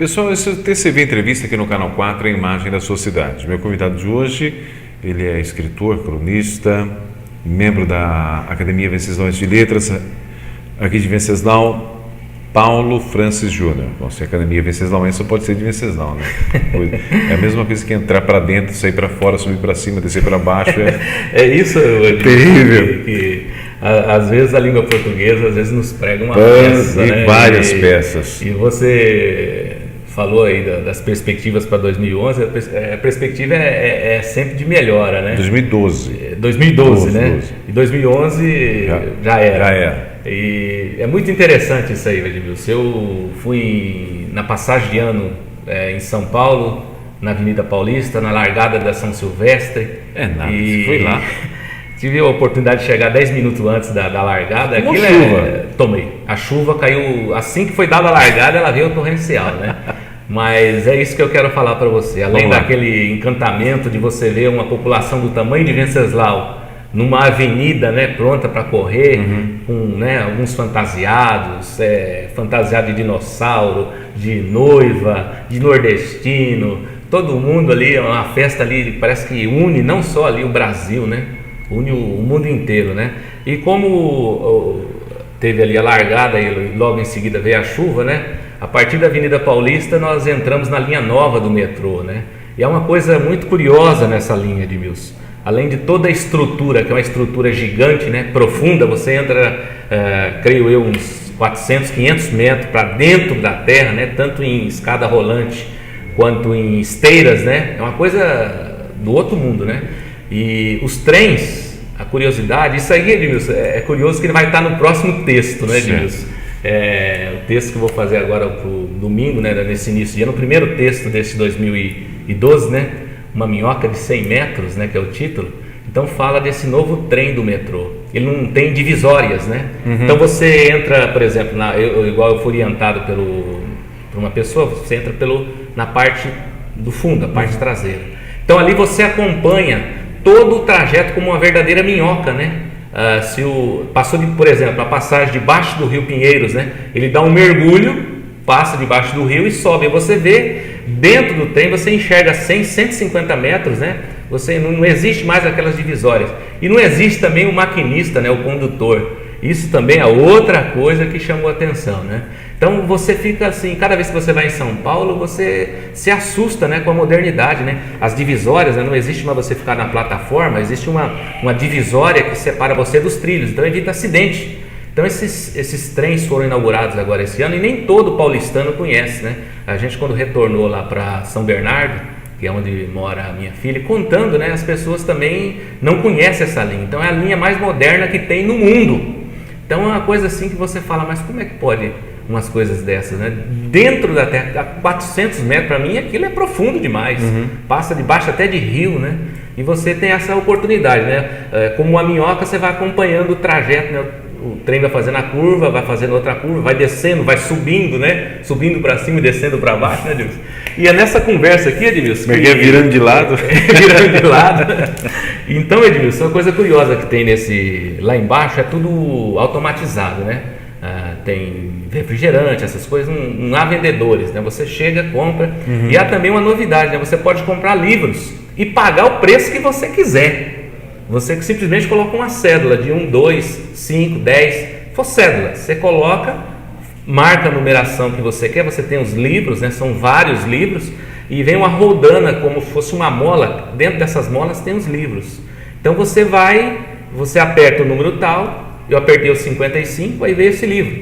Pessoal, esse é o TCV Entrevista aqui no Canal 4, a imagem da sua cidade. Meu convidado de hoje, ele é escritor, cronista, membro da Academia Venceslau de Letras, aqui de Venceslau, Paulo Francis Júnior. Bom, se a Academia Venceslau só pode ser de Venceslau, né? É a mesma coisa que entrar para dentro, sair para fora, subir para cima, descer para baixo. É isso, terrível. Que às vezes a língua portuguesa às vezes nos prega uma peça, né? Várias peças. E você falou aí das perspectivas para 2011, a perspectiva é sempre de melhora, né? 2012. 2012, né? E 2011 já era. E é muito interessante isso aí, Edmilson. Eu fui na passagem de ano em São Paulo, na Avenida Paulista, na largada da São Silvestre. Você foi lá? Tive a oportunidade de chegar 10 minutos antes da largada. Tomou chuva? Tomei. A chuva caiu, assim que foi dada a largada, ela veio torrencial, né? Mas é isso que eu quero falar para você. Além daquele encantamento de você ver uma população do tamanho de Venceslau numa avenida, né, pronta para correr, com, né, alguns fantasiados, fantasiado de dinossauro, de noiva, de nordestino, todo mundo ali, uma festa ali, parece que une não só ali o Brasil, né, une o mundo inteiro, né, e como teve ali a largada e logo em seguida veio a chuva, né, a partir da Avenida Paulista nós entramos na linha nova do metrô, né, e é uma coisa muito curiosa nessa linha, Edmilson. Além de toda a estrutura, que é uma estrutura gigante, né, profunda, você entra, creio eu, uns 400, 500 metros para dentro da terra, né, tanto em escada rolante quanto em esteiras, né, é uma coisa do outro mundo, né, e os trens, a curiosidade, isso aí, Edmilson, é curioso que ele vai estar no próximo texto, né, Edmilson? O texto que eu vou fazer agora para o domingo, né, nesse início de ano, o primeiro texto desse 2012, né, Uma Minhoca de 100 metros, né, que é o título. Então fala desse novo trem do metrô. Ele não tem divisórias, né? Então você entra, por exemplo, igual eu fui orientado por uma pessoa, você entra na parte do fundo, a parte traseira. Então ali você acompanha todo o trajeto como uma verdadeira minhoca, né? Passou por exemplo, a passagem debaixo do Rio Pinheiros, né? Ele dá um mergulho, passa debaixo do rio e sobe. Você vê dentro do trem, você enxerga 100, 150 metros, né? Você não existe mais aquelas divisórias. E não existe também o maquinista, né? O condutor. Isso também é outra coisa que chamou a atenção, né? Então você fica assim, cada vez que você vai em São Paulo, você se assusta, né, com a modernidade, né? As divisórias, né? Não existe mais você ficar na plataforma, existe uma divisória que separa você dos trilhos, então evita acidente. Então esses trens foram inaugurados agora esse ano e nem todo paulistano conhece, né? A gente quando retornou lá para São Bernardo, que é onde mora a minha filha, contando, né? As pessoas também não conhecem essa linha. Então é a linha mais moderna que tem no mundo. Então é uma coisa assim que você fala, mas como é que pode umas coisas dessas, né? Dentro da terra, a 400 metros, para mim aquilo é profundo demais. Passa debaixo até de rio, né? E você tem essa oportunidade, né? Como uma minhoca, você vai acompanhando o trajeto, né? O trem vai fazendo a curva, vai fazendo outra curva, vai descendo, vai subindo, né? Subindo para cima e descendo para baixo, né, Edmilson? E é nessa conversa aqui, Edmilson, virando de lado. Virando de lado. Então, Edmilson, uma coisa curiosa que tem lá embaixo é tudo automatizado, né? Tem refrigerante, essas coisas, não há vendedores, né? Você chega, compra. E há também uma novidade, né? Você pode comprar livros e pagar o preço que você quiser. Você que simplesmente coloca uma cédula de 1, 2, 5, 10, for cédula, você coloca, marca a numeração que você quer, você tem os livros, né? São vários livros, e vem uma roldana como se fosse uma mola, dentro dessas molas tem os livros. Então você aperta o número tal, eu apertei o 55, aí veio esse livro,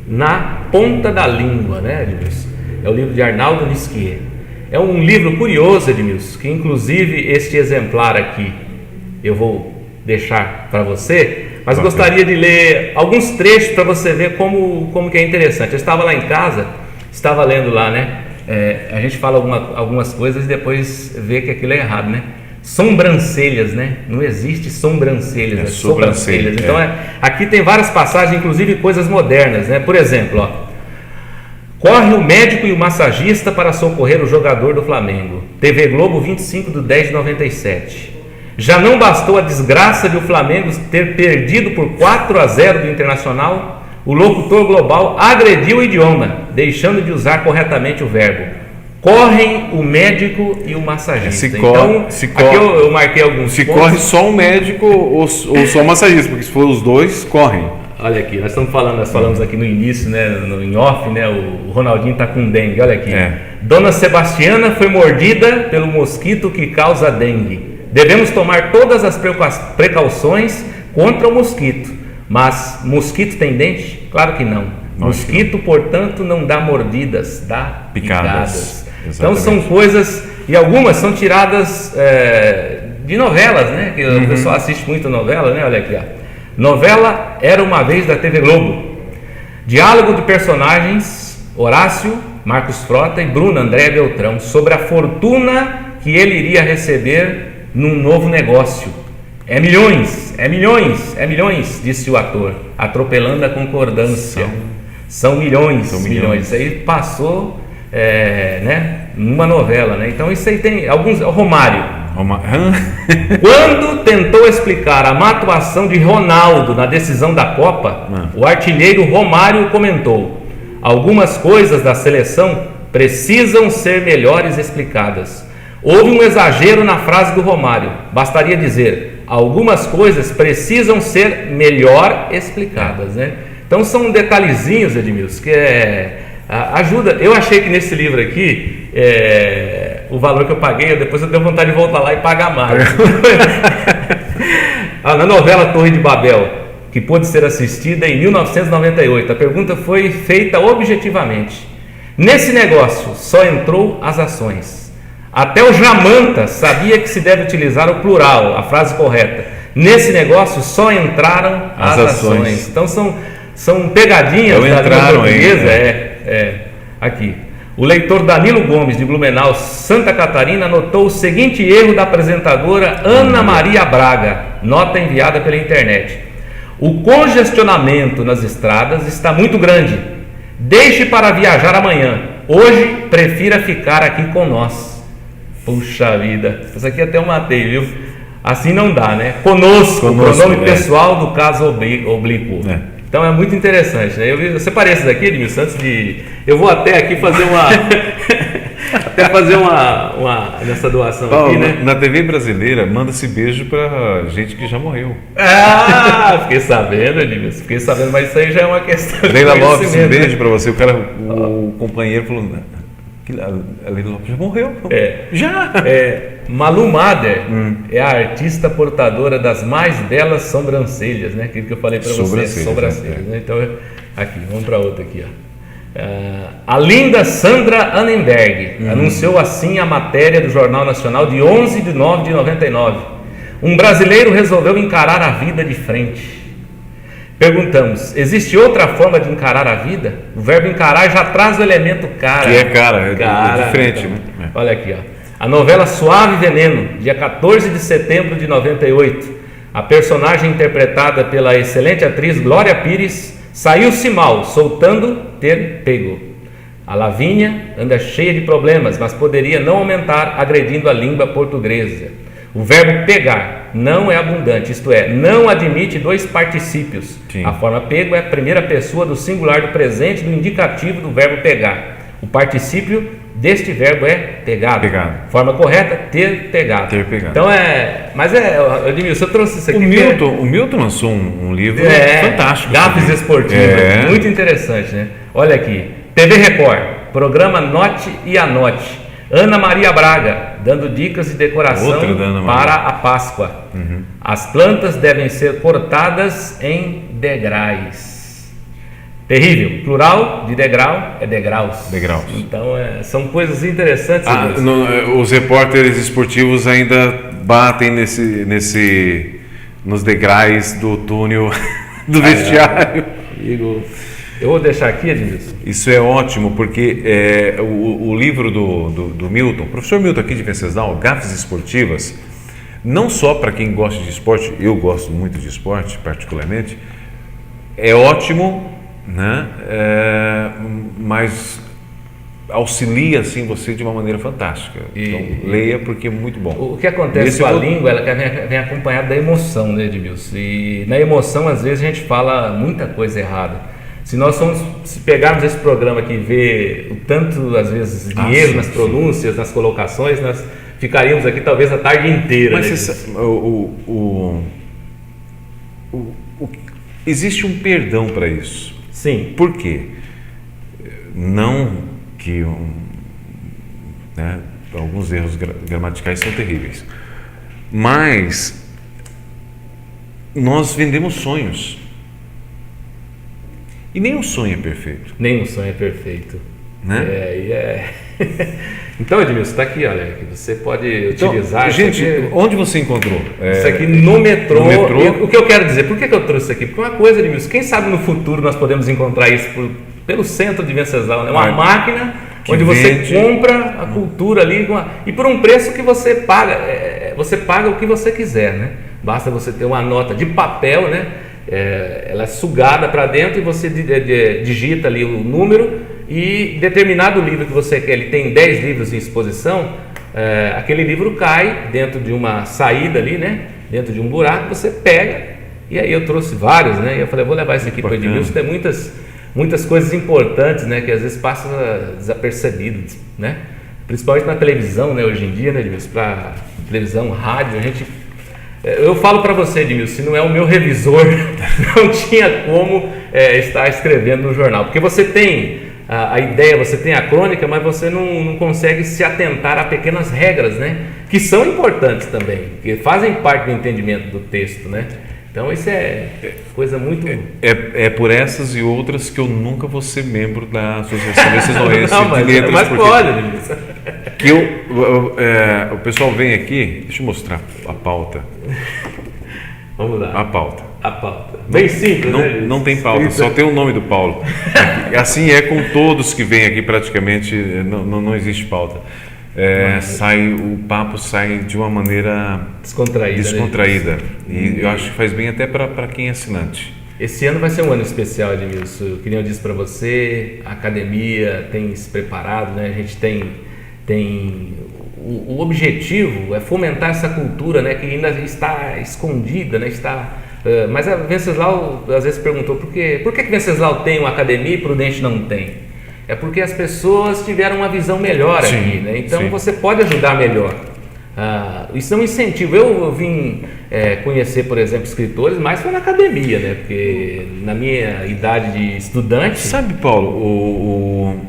Na Ponta da Língua, né, Edmilson? É o livro de Arnaldo Nisquier. É um livro curioso, Edmilson, que inclusive este exemplar aqui, eu vou deixar para você, mas gostaria de ler alguns trechos para você ver como que é interessante. Eu estava lá em casa, estava lendo lá, né? A gente fala algumas coisas e depois vê que aquilo é errado, né? Sobrancelhas, né? Não existe sobrancelhas, é sobrancelhas. Então aqui tem várias passagens, inclusive coisas modernas, né? Por exemplo, ó, corre o médico e o massagista para socorrer o jogador do Flamengo. TV Globo, 25/10/97. Já não bastou a desgraça de o Flamengo ter perdido por 4-0 do Internacional? O locutor global agrediu o idioma, deixando de usar corretamente o verbo. Correm o médico e o massagista. Aqui eu marquei alguns Se pontos. corre só um médico ou só o massagista, porque se for os dois, correm. Olha aqui, nós falamos aqui no início, né, em off, né, o Ronaldinho está com dengue, olha aqui. Dona Sebastiana foi mordida pelo mosquito que causa dengue. Devemos tomar todas as precauções contra o mosquito, mas mosquito tem dente? Claro que não. Mosquito, portanto, não dá mordidas, dá picadas. Então são coisas, e algumas são tiradas de novelas, né, que o pessoal assiste muito novela, né, olha aqui, ó. Novela Era Uma Vez da TV Globo. Diálogo de personagens Horácio, Marcos Frota e Bruno André Beltrão sobre a fortuna que ele iria receber num novo negócio. É milhões, disse o ator, atropelando a concordância. São milhões. Isso aí passou, né, numa novela, né? Então isso aí tem alguns. Romário. Quando tentou explicar a má atuação de Ronaldo na decisão da Copa, o artilheiro Romário comentou: algumas coisas da seleção precisam ser melhores explicadas. Houve um exagero na frase do Romário. Bastaria dizer: algumas coisas precisam ser melhor explicadas, né? Então são detalhezinhos, Edmilson, que ajuda. Eu achei que nesse livro aqui, o valor que eu paguei, depois eu tenho vontade de voltar lá e pagar mais. Na novela Torre de Babel, que pôde ser assistida em 1998, a pergunta foi feita objetivamente. Nesse negócio só entrou as ações. Até o Jamanta sabia que se deve utilizar o plural, a frase correta. Nesse negócio só entraram as ações. Então são pegadinhas da língua portuguesa. Aqui. O leitor Danilo Gomes, de Blumenau, Santa Catarina, notou o seguinte erro da apresentadora Ana Maria Braga, nota enviada pela internet. O congestionamento nas estradas está muito grande. Deixe para viajar amanhã. Hoje, prefira ficar aqui com nós. Puxa vida. Isso aqui até eu matei, viu? Assim não dá, né? Conosco pronome pessoal do caso oblíquo. Então é muito interessante, né? Eu separei esses aqui, Edmilson, antes de... Eu vou até aqui fazer uma... nessa doação aqui, né? Na TV brasileira, manda-se beijo pra gente que já morreu. Fiquei sabendo, Edmilson. Fiquei sabendo, mas isso aí já é uma questão de Leila Lopes, um beijo pra você. O companheiro falou... A Leila Lopes já morreu. Malu Mader é a artista portadora das mais belas sobrancelhas, né? Aquilo que eu falei para você, sobrancelhas. Né? Então, aqui, vamos para outra aqui, ó. A linda Sandra Annenberg anunciou assim a matéria do Jornal Nacional de 11 de 9 de 99. Um brasileiro resolveu encarar a vida de frente. Perguntamos, existe outra forma de encarar a vida? O verbo encarar já traz o elemento cara. Que é cara, de frente, né? Olha aqui, ó. A novela Suave Veneno, dia 14 de setembro de 98. A personagem interpretada pela excelente atriz Glória Pires saiu-se mal, soltando ter pego. A Lavínia anda cheia de problemas, mas poderia não aumentar agredindo a língua portuguesa. O verbo pegar não é abundante, isto é, não admite dois particípios. Sim. A forma pego é a primeira pessoa do singular do presente do indicativo do verbo pegar. O particípio deste verbo é pegado. Forma correta, ter pegado. Então Edmilson, eu trouxe isso aqui. O Milton lançou um livro fantástico. Gafes esportivos, muito interessante, né? Olha aqui, TV Record, programa Note e Anote. Ana Maria Braga, dando dicas de decoração para a Páscoa. As plantas devem ser cortadas em degraus. Terrível. Plural de degrau é degraus. Então, são coisas interessantes. Os repórteres esportivos ainda batem nos degraus do túnel do vestiário. Eu vou deixar aqui, Edmilson. Isso é ótimo, porque o livro do Milton, professor Milton aqui de Venceslau, Gafes Esportivas, não só para quem gosta de esporte, eu gosto muito de esporte particularmente, é ótimo, né? Mas auxilia assim você de uma maneira fantástica. Então leia, porque é muito bom. O que acontece com a língua, ela vem acompanhada da emoção, né, Edmilson? E na emoção às vezes a gente fala muita coisa errada. Se pegarmos esse programa aqui e ver o tanto, às vezes, dinheiro nas pronúncias, nas colocações, nós ficaríamos aqui talvez a tarde inteira. Mas né? Existe um perdão para isso. Sim. Por quê? Não que né, alguns erros gramaticais são terríveis, mas nós vendemos sonhos. E nenhum sonho é perfeito. Nenhum sonho é perfeito. Né? Então, Edmilson, está aqui, olha, que você pode utilizar. Gente, onde você encontrou? Isso aqui no metrô. O que eu quero dizer, por que eu trouxe isso aqui? Porque uma coisa, Edmilson, quem sabe no futuro nós podemos encontrar isso pelo centro de Venceslau, né? Uma máquina onde você compra a cultura ali e por um preço que você paga. Você paga o que você quiser, né? Basta você ter uma nota de papel, né? Ela é sugada para dentro e você digita ali o número e determinado livro que você quer, ele tem 10 livros em exposição, aquele livro cai dentro de uma saída ali, né? Dentro de um buraco, você pega, e aí eu trouxe vários, né? E eu falei, vou levar isso aqui para o Edmilson, tem muitas coisas importantes, né? Que às vezes passa desapercebido, né? Principalmente na televisão, né? Hoje em dia, né, Edmilson? Para televisão, rádio, eu falo para você, Edmilson, se não é o meu revisor, não tinha como estar escrevendo no jornal, porque você tem a ideia, você tem a crônica, mas você não consegue se atentar a pequenas regras, né? Que são importantes também, que fazem parte do entendimento do texto, né? Então isso é coisa muito... É por essas e outras que eu nunca vou ser membro da Associação Vencesauense de Letras. Mas pode, Edmilson. O pessoal vem aqui, deixa eu mostrar a pauta. Vamos lá. A pauta. Bem simples, né? Não tem pauta, só tem o nome do Paulo. Assim é com todos que vêm aqui praticamente, não existe pauta. O papo sai de uma maneira descontraída. E eu acho que faz bem até para quem é assinante. Esse ano vai ser um ano especial, Edmilson. Que nem eu disse para você, a academia tem se preparado, né? A gente tem o objetivo é fomentar essa cultura, né? Que ainda está escondida, né? Mas a Venceslau às vezes perguntou por que Venceslau tem uma academia e Prudente não tem? É porque as pessoas tiveram uma visão melhor aqui, né? Então você pode ajudar melhor. Isso é um incentivo. Eu vim conhecer, por exemplo, escritores, mas foi na academia, né? Porque na minha idade de estudante... Sabe, Paulo,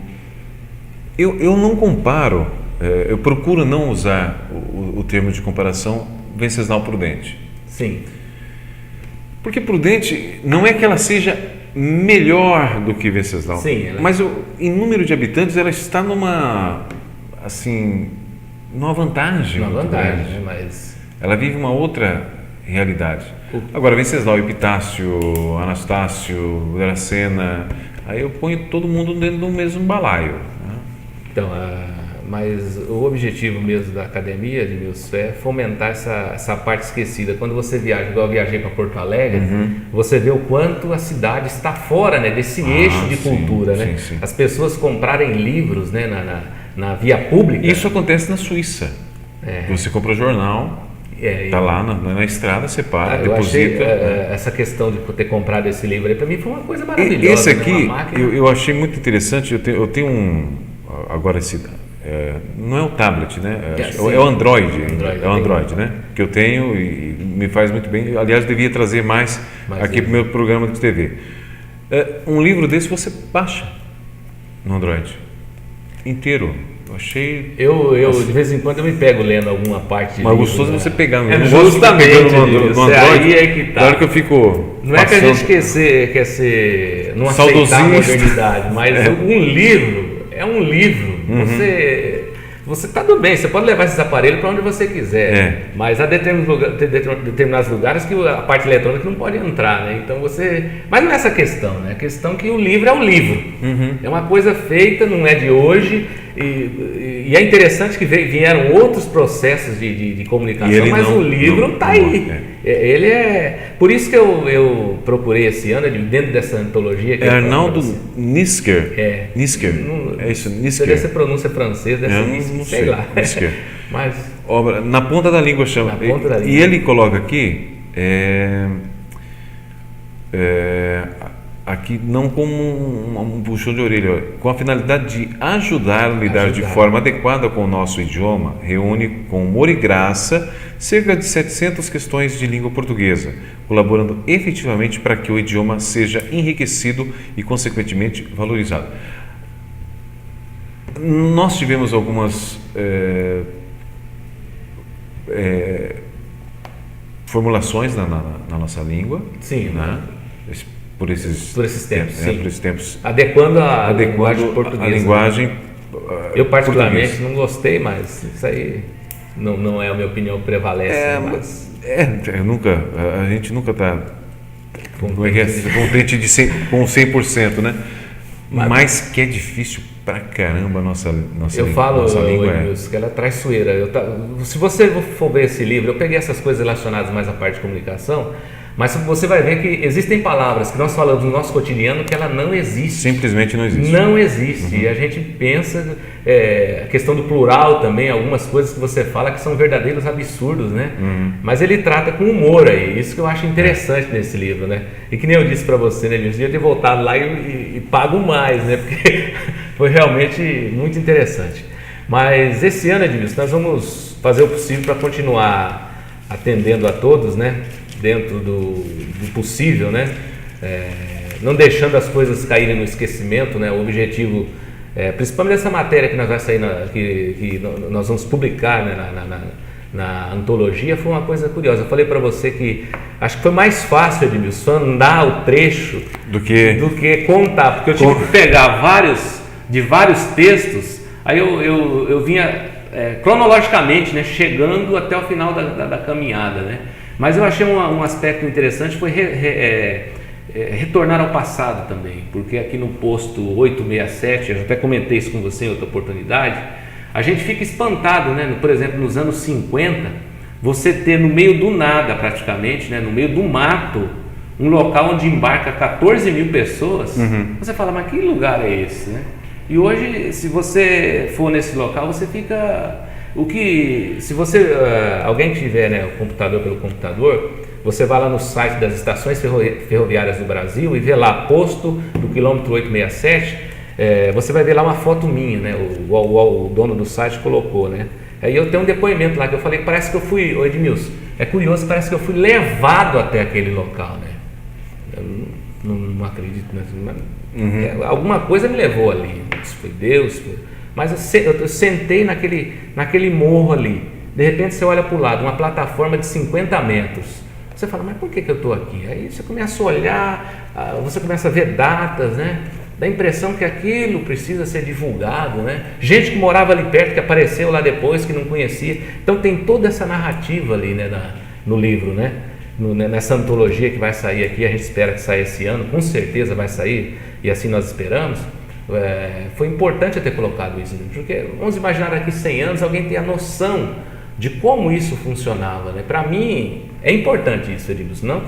eu não comparo, eu procuro não usar o termo de comparação Venceslau Prudente. Sim. Porque Prudente não é que ela seja melhor do que Venceslau. Sim, mas em número de habitantes ela está numa vantagem. Uma vantagem, né? Mas ela vive uma outra realidade. Agora, Venceslau, Epitácio, Anastácio, Dracena, aí eu ponho todo mundo dentro do mesmo balaio. Né? Então, mas o objetivo mesmo da academia, Edmilson, é fomentar essa parte esquecida. Quando você viaja, igual eu viajei para Porto Alegre, você vê o quanto a cidade está fora, né, desse eixo de cultura. Né? Sim. As pessoas comprarem livros, né, na via pública. Isso acontece na Suíça. Você compra o jornal, está lá na estrada, você para, deposita. Essa questão de ter comprado esse livro aí, para mim foi uma coisa maravilhosa. Esse aqui, né? eu achei muito interessante. Eu tenho agora não é o tablet, né? É o Android. É o Android, né? Que eu tenho e me faz muito bem. Aliás, devia trazer mais aqui para o meu programa de TV. Um livro desse você baixa no Android inteiro. Eu achei. De vez em quando eu me pego lendo alguma parte. Mas gostoso você pegar. Justamente no Android. Aí que tá. Claro que eu fico. Não é que a gente quer ser não aceitar a modernidade, mas um livro é um livro. Você está tudo bem, você pode levar esses aparelhos para onde você quiser, mas há determinados lugares que a parte eletrônica não pode entrar, né? Então mas não é essa questão, né? A questão é que o livro é o livro, é uma coisa feita, não é de hoje, e é interessante que vieram outros processos de comunicação, mas o livro está aí. Ele por isso que eu procurei esse ano, dentro dessa antologia. Que Arnaldo Nisker. Nisker. É isso, Nisker. Deve ser pronúncia francesa, não sei lá. Nisker. Mas obra na ponta da língua chama. E ele coloca aqui aqui não como um puxão de orelha, com a finalidade de ajudar a lidar de forma adequada com o nosso idioma, reúne com humor e graça cerca de 700 questões de língua portuguesa, colaborando efetivamente para que o idioma seja enriquecido e, consequentemente, valorizado. Nós tivemos algumas formulações na nossa língua. Sim, né? Por esses tempos, sim. Por esses tempos. Adequando a linguagem portuguesa. A linguagem eu particularmente não gostei, mas isso aí não é a minha opinião que prevalece. A gente nunca está contente com 100%, né? Mas que é difícil pra caramba a nossa língua. Eu falo, Edmilson, que ela é traiçoeira. Se você for ver esse livro, eu peguei essas coisas relacionadas mais à parte de comunicação, mas você vai ver que existem palavras que nós falamos no nosso cotidiano que ela não existe. Simplesmente não existe. Não existe. E a gente pensa, a questão do plural também, algumas coisas que você fala que são verdadeiros absurdos, né? Mas ele trata com humor aí, isso que eu acho interessante nesse livro, né? E que nem eu disse para você, né, eu devia ter voltado lá e pago mais, né? Porque foi realmente muito interessante. Mas esse ano, Edmilson, nós vamos fazer o possível para continuar atendendo a todos, né? Dentro do possível, né? Não deixando as coisas caírem no esquecimento, né? O objetivo, principalmente essa matéria que nós vai sair, que nós vamos publicar, né? na antologia, foi uma coisa curiosa. Eu falei para você que acho que foi mais fácil, Edmilson, andar o trecho do que contar, porque eu tive que pegar vários textos, aí eu vinha cronologicamente, né? Chegando até o final da caminhada, né? Mas eu achei um aspecto interessante, foi retornar ao passado também, porque aqui no posto 867, eu até comentei isso com você em outra oportunidade, a gente fica espantado, né? Por exemplo, nos anos 50, você ter no meio do nada praticamente, né? No meio do mato, um local onde embarca 14 mil pessoas, você fala, mas que lugar é esse, né? E hoje, se você for nesse local, você fica... se você, alguém tiver, né, o computador pelo computador, você vai lá no site das estações ferroviárias do Brasil e vê lá, posto do quilômetro 867, você vai ver lá uma foto minha, né, o dono do site colocou, né. Aí eu tenho um depoimento lá que eu falei, parece que eu fui, Edmilson, é curioso, parece que eu fui levado até aquele local, né. Eu não acredito, né, alguma coisa me levou ali, se foi Deus, mas eu sentei naquele morro ali, de repente você olha para o lado, uma plataforma de 50 metros, você fala, mas por que eu estou aqui? Aí você começa a olhar, você começa a ver datas, né? Dá a impressão que aquilo precisa ser divulgado, né? Gente que morava ali perto, que apareceu lá depois, que não conhecia, então tem toda essa narrativa ali, né, no livro, né? Nessa antologia que vai sair aqui, a gente espera que saia esse ano, com certeza vai sair, e assim nós esperamos. Foi importante eu ter colocado isso, porque vamos imaginar daqui 100 anos alguém ter a noção de como isso funcionava, né? Para mim é importante isso, Edmilson,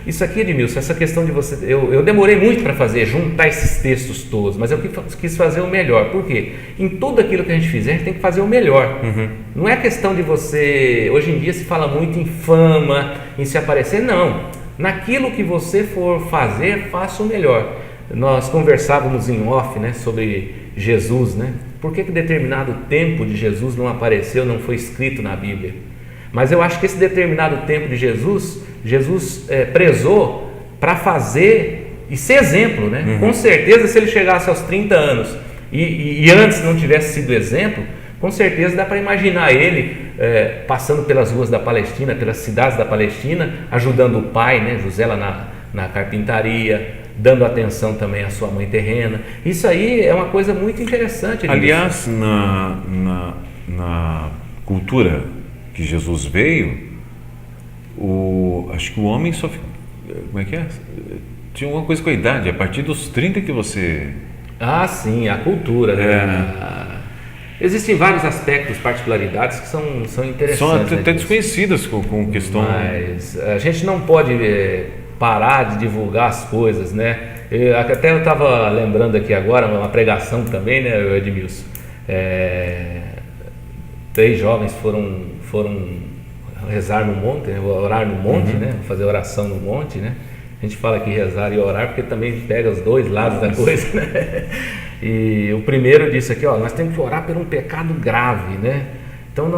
isso aqui, Edmilson, essa questão de você, eu demorei muito para juntar esses textos todos, mas eu quis fazer o melhor. Por quê? Em tudo aquilo que a gente fizer, a gente tem que fazer o melhor. Não é questão de você, hoje em dia se fala muito em fama, em se aparecer, não, naquilo que você for fazer, faça o melhor. Nós conversávamos em off, né, sobre Jesus, né? Por que determinado tempo de Jesus não apareceu, não foi escrito na Bíblia? Mas eu acho que esse determinado tempo de Jesus prezou para fazer e ser exemplo, né? Com certeza, se ele chegasse aos 30 anos e antes não tivesse sido exemplo, com certeza dá para imaginar ele passando pelas ruas da Palestina, pelas cidades da Palestina, ajudando o pai, né, José, lá na carpintaria, dando atenção também à sua mãe terrena. Isso aí é uma coisa muito interessante. Aliás, na cultura que Jesus veio, acho que o homem só... Como é que é? Tinha uma coisa com a idade, a partir dos 30 que você... Ah, sim, a cultura, né? Existem vários aspectos, particularidades que são interessantes. São até desconhecidas com questão... Mas a gente não pode parar de divulgar as coisas, né? Até eu estava lembrando aqui agora, uma pregação também, né, Edmilson? 3 jovens foram rezar no monte, né? Orar no monte, né? Fazer oração no monte, né? A gente fala que rezar e orar porque também pega os dois lados da coisa, né? E o primeiro disse aqui, ó, nós temos que orar por um pecado grave, né? Então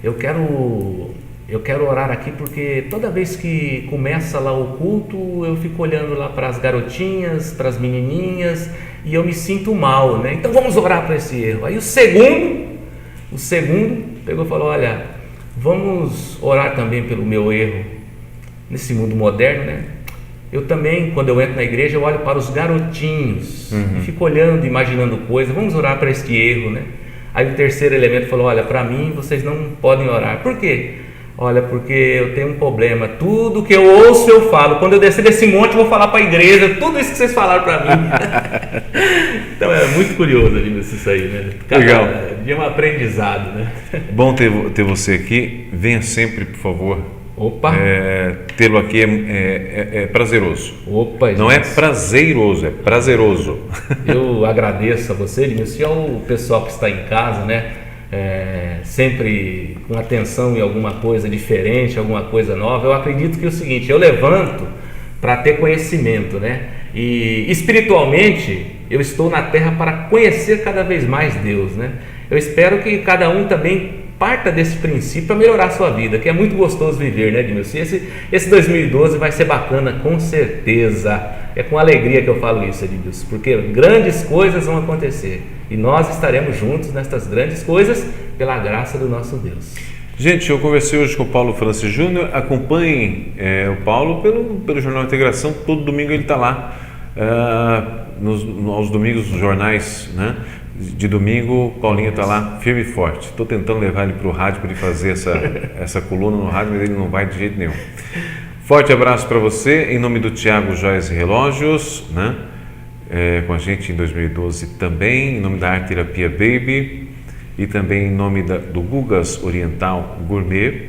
eu quero orar aqui porque toda vez que começa lá o culto, eu fico olhando lá para as garotinhas, para as menininhas e eu me sinto mal, né? Então vamos orar para esse erro. Aí o segundo pegou e falou, olha, vamos orar também pelo meu erro nesse mundo moderno, né? Eu também, quando eu entro na igreja, eu olho para os garotinhos e fico olhando, imaginando coisas. Vamos orar para este erro, né? Aí o terceiro elemento falou, olha, para mim vocês não podem orar. Por quê? Olha, porque eu tenho um problema. Tudo que eu ouço, eu falo. Quando eu descer desse monte, eu vou falar para a igreja tudo isso que vocês falaram para mim. Então é muito curioso isso aí, né? Legal. De um aprendizado, né? Bom ter você aqui. Venha sempre, por favor. Opa! Tê-lo aqui é prazeroso. Opa, não é prazeroso, é prazeroso. Eu agradeço a você, Edmilson, e ao pessoal que está em casa, né? Sempre com atenção em alguma coisa diferente, alguma coisa nova. Eu acredito que é o seguinte, eu levanto para ter conhecimento, né? E espiritualmente eu estou na terra para conhecer cada vez mais Deus, né? Eu espero que cada um também parta desse princípio para melhorar a sua vida, que é muito gostoso viver, né, Edmilson? Esse 2012 vai ser bacana, com certeza. É com alegria que eu falo isso, Edmilson, porque grandes coisas vão acontecer e nós estaremos juntos nestas grandes coisas pela graça do nosso Deus. Gente, eu conversei hoje com o Paulo Francis Júnior. Acompanhem o Paulo pelo Jornal Integração. Todo domingo ele está lá, aos domingos, nos jornais, né? De domingo, Paulinho está lá firme e forte. Estou tentando levar ele para o rádio para ele fazer essa coluna no rádio, mas ele não vai de jeito nenhum. Forte abraço para você, em nome do Tiago Joias e Relógios, né? Com a gente em 2012 também, em nome da Arte Terapia Baby e também em nome do Gugas Oriental Gourmet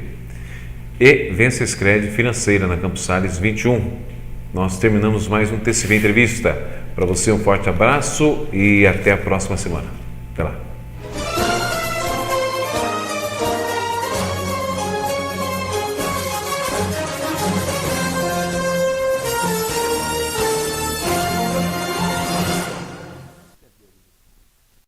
e Vences Cred Financeira na Campos Sales 21. Nós terminamos mais um TCV Entrevista. Para você um forte abraço e até a próxima semana.